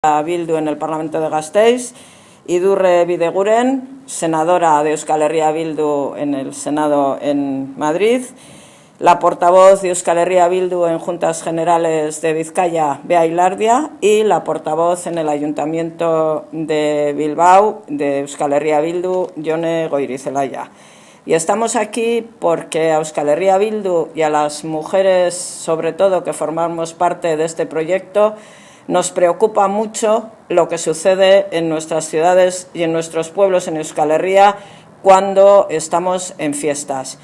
Bildu en el Parlamento de Gasteiz, Idurre Bideguren, senadora de Euskal Herria Bildu en el Senado en Madrid, la portavoz de Euskal Herria Bildu en Juntas Generales de Vizcaya, Bea Ilardia, y la portavoz en el Ayuntamiento de Bilbao de Euskal Herria Bildu, Jone Goirizelaya. Y estamos aquí porque a Euskal Herria Bildu y a las mujeres, sobre todo, que formamos parte de este proyecto, nos preocupa mucho lo que sucede en nuestras ciudades y en nuestros pueblos en Euskal Herria cuando estamos en fiestas.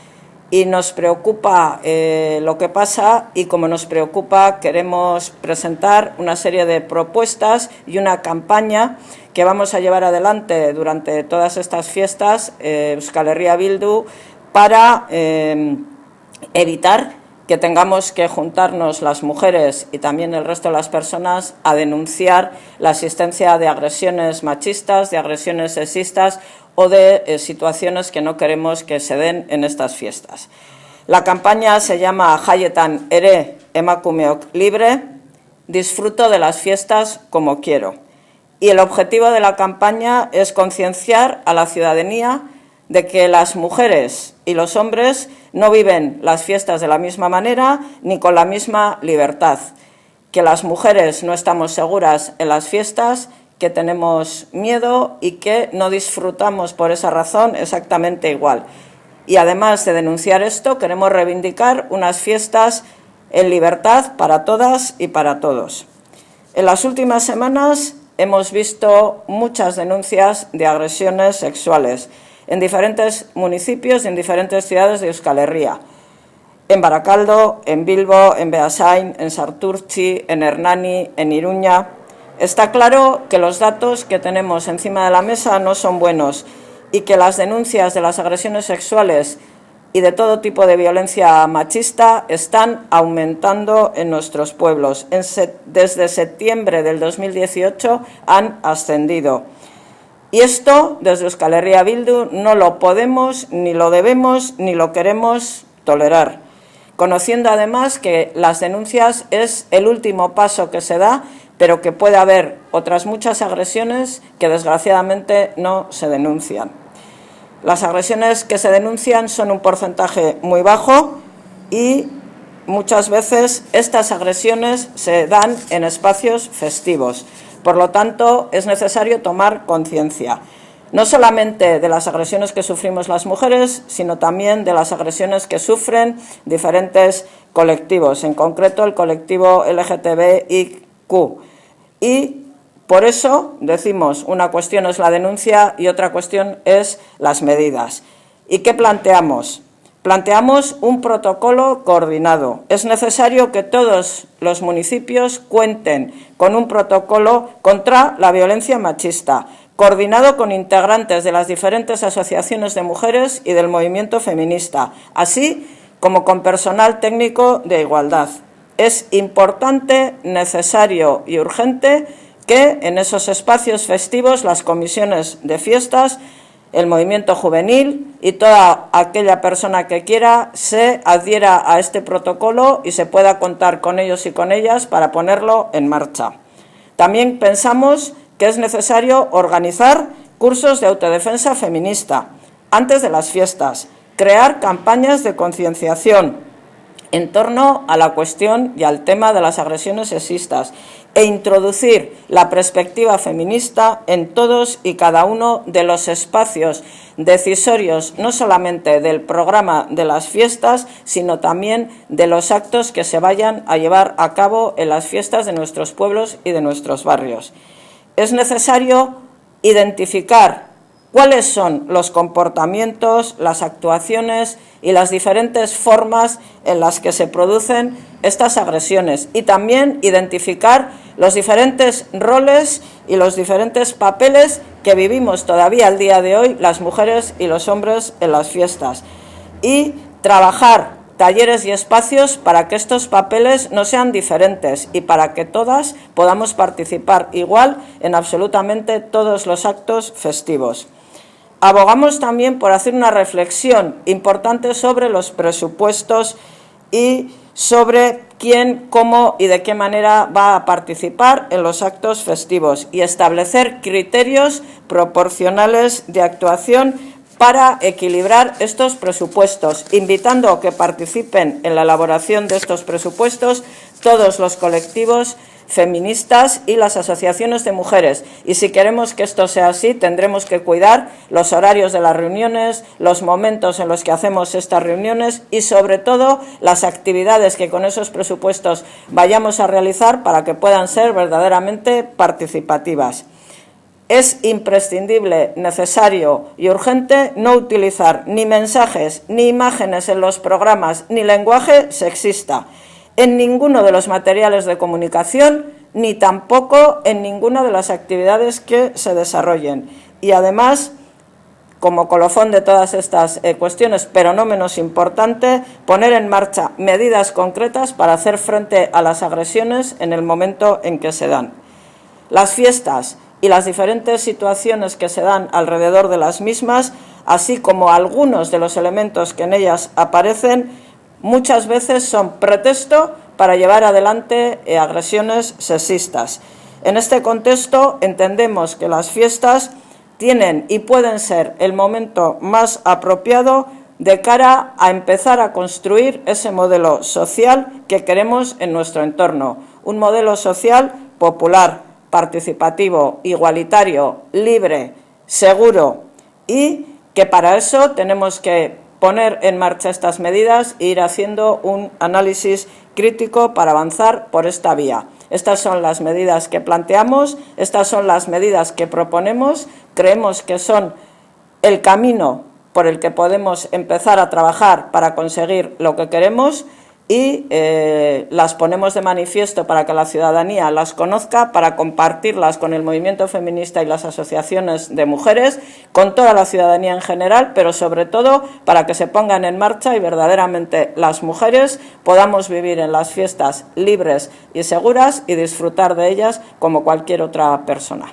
Y nos preocupa lo que pasa, y como nos preocupa queremos presentar una serie de propuestas y una campaña que vamos a llevar adelante durante todas estas fiestas Euskal Herria Bildu para evitar que tengamos que juntarnos las mujeres y también el resto de las personas a denunciar la existencia de agresiones machistas, de agresiones sexistas o de situaciones que no queremos que se den en estas fiestas. La campaña se llama Jaietan ere emakumeok libre, disfruto de las fiestas como quiero. Y el objetivo de la campaña es concienciar a la ciudadanía de que las mujeres y los hombres no viven las fiestas de la misma manera ni con la misma libertad, que las mujeres no estamos seguras en las fiestas, que tenemos miedo y que no disfrutamos por esa razón exactamente igual. Y además de denunciar esto, queremos reivindicar unas fiestas en libertad para todas y para todos. En las últimas semanas hemos visto muchas denuncias de agresiones sexuales en diferentes municipios y en diferentes ciudades de Euskal Herria. En Barakaldo, en Bilbo, en Beasain, en Santurtzi, en Hernani, en Iruña. Está claro que los datos que tenemos encima de la mesa no son buenos y que las denuncias de las agresiones sexuales y de todo tipo de violencia machista están aumentando en nuestros pueblos. Desde septiembre del 2018 han ascendido. Y esto, desde Euskal Herria Bildu, no lo podemos, ni lo debemos, ni lo queremos tolerar, conociendo además que las denuncias es el último paso que se da, pero que puede haber otras muchas agresiones que desgraciadamente no se denuncian. Las agresiones que se denuncian son un porcentaje muy bajo y muchas veces estas agresiones se dan en espacios festivos. Por lo tanto, es necesario tomar conciencia, no solamente de las agresiones que sufrimos las mujeres, sino también de las agresiones que sufren diferentes colectivos, en concreto el colectivo LGTBIQ. Y por eso decimos, una cuestión es la denuncia y otra cuestión es las medidas. ¿Y qué planteamos? Planteamos un protocolo coordinado. Es necesario que todos los municipios cuenten con un protocolo contra la violencia machista, coordinado con integrantes de las diferentes asociaciones de mujeres y del movimiento feminista, así como con personal técnico de igualdad. Es importante, necesario y urgente que en esos espacios festivos las comisiones de fiestas, el movimiento juvenil y toda aquella persona que quiera se adhiera a este protocolo y se pueda contar con ellos y con ellas para ponerlo en marcha. También pensamos que es necesario organizar cursos de autodefensa feminista antes de las fiestas, crear campañas de concienciación en torno a la cuestión y al tema de las agresiones sexistas e introducir la perspectiva feminista en todos y cada uno de los espacios decisorios, no solamente del programa de las fiestas, sino también de los actos que se vayan a llevar a cabo en las fiestas de nuestros pueblos y de nuestros barrios. Es necesario identificar cuáles son los comportamientos, las actuaciones y las diferentes formas en las que se producen estas agresiones y también identificar los diferentes roles y los diferentes papeles que vivimos todavía al día de hoy las mujeres y los hombres en las fiestas y trabajar talleres y espacios para que estos papeles no sean diferentes y para que todas podamos participar igual en absolutamente todos los actos festivos. Abogamos también por hacer una reflexión importante sobre los presupuestos y sobre quién, cómo y de qué manera va a participar en los actos festivos y establecer criterios proporcionales de actuación para equilibrar estos presupuestos, invitando a que participen en la elaboración de estos presupuestos todos los colectivos feministas y las asociaciones de mujeres. Y si queremos que esto sea así, tendremos que cuidar los horarios de las reuniones, los momentos en los que hacemos estas reuniones y, sobre todo, las actividades que con esos presupuestos vayamos a realizar para que puedan ser verdaderamente participativas. Es imprescindible, necesario y urgente no utilizar ni mensajes ni imágenes en los programas ni lenguaje sexista en ninguno de los materiales de comunicación ni tampoco en ninguna de las actividades que se desarrollen. Y además, como colofón de todas estas cuestiones, pero no menos importante, poner en marcha medidas concretas para hacer frente a las agresiones en el momento en que se dan. Las fiestas y las diferentes situaciones que se dan alrededor de las mismas, así como algunos de los elementos que en ellas aparecen, muchas veces son pretexto para llevar adelante agresiones sexistas. En este contexto entendemos que las fiestas tienen y pueden ser el momento más apropiado de cara a empezar a construir ese modelo social que queremos en nuestro entorno, un modelo social popular, participativo, igualitario, libre, seguro, y que para eso tenemos que poner en marcha estas medidas e ir haciendo un análisis crítico para avanzar por esta vía. Estas son las medidas que planteamos, estas son las medidas que proponemos, creemos que son el camino por el que podemos empezar a trabajar para conseguir lo que queremos y las ponemos de manifiesto para que la ciudadanía las conozca, para compartirlas con el movimiento feminista y las asociaciones de mujeres, con toda la ciudadanía en general, pero sobre todo para que se pongan en marcha y verdaderamente las mujeres podamos vivir en las fiestas libres y seguras y disfrutar de ellas como cualquier otra persona.